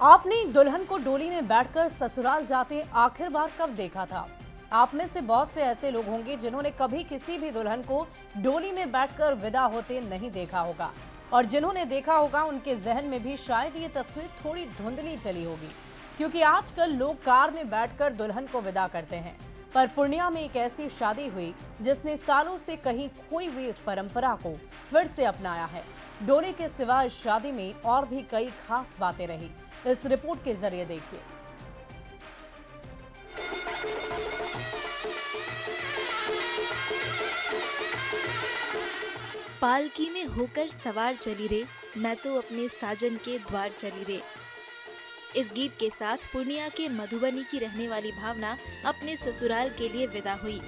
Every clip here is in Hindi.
आपने दुल्हन को डोली में बैठकर ससुराल जाते आखिर बार कब देखा था? आप में से बहुत से ऐसे लोग होंगे जिन्होंने कभी किसी भी दुल्हन को डोली में बैठकर विदा होते नहीं देखा होगा, और जिन्होंने देखा होगा उनके जहन में भी शायद ये तस्वीर थोड़ी धुंधली चली होगी, क्योंकि आजकल लोग कार में बैठकर दुल्हन को विदा करते हैं। पर पूर्णिया में एक ऐसी शादी हुई जिसने सालों से कहीं खोई हुई इस परंपरा को फिर से अपनाया है। डोली के सिवा इस शादी में और भी कई खास बातें रही। इस रिपोर्ट के जरिए देखिए। पालकी में होकर सवार चली रे, मैं तो अपने साजन के द्वार चली रे। इस गीत के साथ पूर्णिया के मधुबनी की रहने वाली भावना अपने ससुराल के लिए विदा हुई।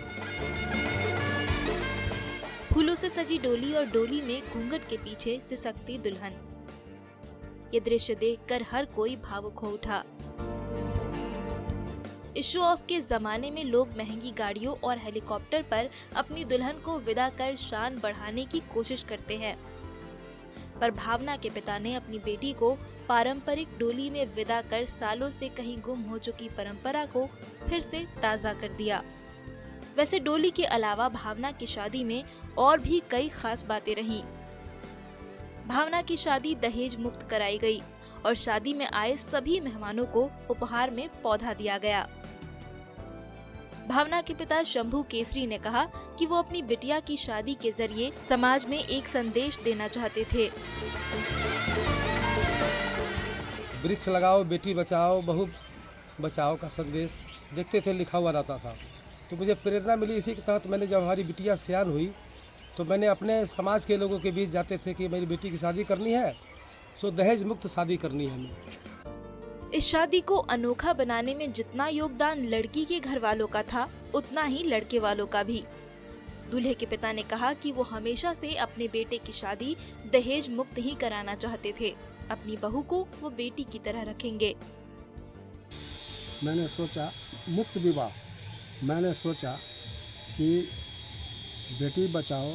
फूलों से सजी डोली और डोली में घूंघट के पीछे सिसकती दुल्हन। ये दृश्य देखकर हर कोई भावुक हो उठा। इस शो ऑफ के जमाने में लोग महंगी गाड़ियों और हेलीकॉप्टर पर अपनी दुल्हन को विदा कर शान बढ़ाने की कोशिश करते हैं, पर भावना के पिता ने अपनी बेटी को पारंपरिक डोली में विदा कर सालों से कहीं गुम हो चुकी परंपरा को फिर से ताजा कर दिया। वैसे डोली के अलावा भावना की शादी में और भी कई खास बातें रहीं। भावना की शादी दहेज मुक्त कराई गई और शादी में आए सभी मेहमानों को उपहार में पौधा दिया गया। भावना के पिता शंभू केसरी ने कहा कि वो अपनी बिटिया की शादी के जरिए समाज में एक संदेश देना चाहते थे। वृक्ष लगाओ, बेटी बचाओ, बहू बचाओ का संदेश देखते थे, लिखा हुआ रहता था। तो मुझे प्रेरणा मिली। इसी के तहत मैंने, जब हमारी बिटिया सयान हुई, तो मैंने अपने समाज के लोगों के बीच जाते थे कि मेरी बेटी की शादी करनी है, तो दहेज मुक्त शादी करनी है हमें। इस शादी को अनोखा बनाने में जितना योगदान लड़की के घर वालों का था, उतना ही लड़के वालों का भी। दूल्हे के पिता ने कहा कि वो हमेशा से अपने बेटे की शादी दहेज मुक्त ही कराना चाहते थे। अपनी बहू को वो बेटी की तरह रखेंगे। मैंने सोचा मुक्त विवाह, मैंने सोचा कि बेटी बचाओ,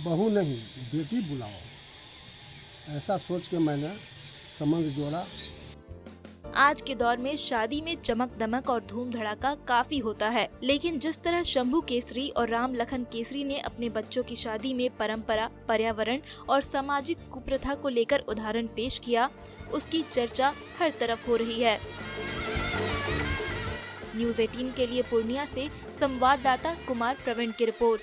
बहू नहीं बेटी बुलाओ। ऐसा सोच के मैंने संबंध जोड़ा। आज के दौर में शादी में चमक दमक और धूम धड़ाका काफी होता है, लेकिन जिस तरह शंभू केसरी और राम लखन केसरी ने अपने बच्चों की शादी में परंपरा, पर्यावरण और सामाजिक कुप्रथा को लेकर उदाहरण पेश किया, उसकी चर्चा हर तरफ हो रही है। न्यूज़ 18 के लिए पूर्णिया से संवाददाता कुमार प्रवीण की रिपोर्ट।